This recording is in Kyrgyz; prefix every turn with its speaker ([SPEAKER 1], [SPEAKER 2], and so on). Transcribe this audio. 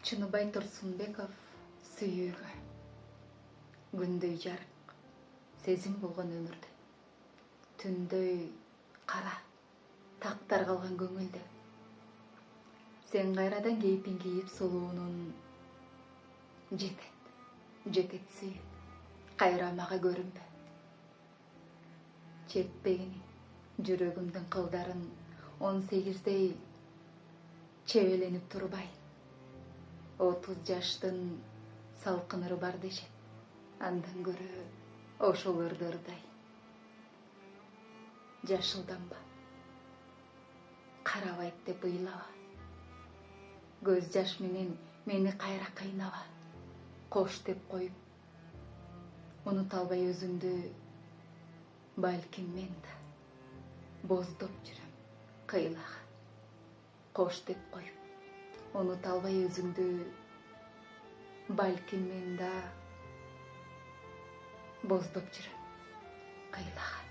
[SPEAKER 1] Чыныбай Турсунбеков сүйүүгө күндөй жарык сезим болгон өмүрдө түндөй кара тактар калган көңүлдө сен кайрадан кейпиң кийип сулуунун жетет сүйүп кайра мага көрүнбө четпегини жүрөгүмдүн кылдарын 18дей чебеленип турбайын 30 жаштын салкыныры бар дешет андан көрө ошолорду ырдайын жашылданба карабайт деп ыйлаба көз жаш менен мени кайра кыйнава кош деп коюп унута албай өзүңдү балким мен да боздоп жүрөм кыйлага кош деп коюп унута албай өзүңдү балким мен да боздоп жүрөм кыйлага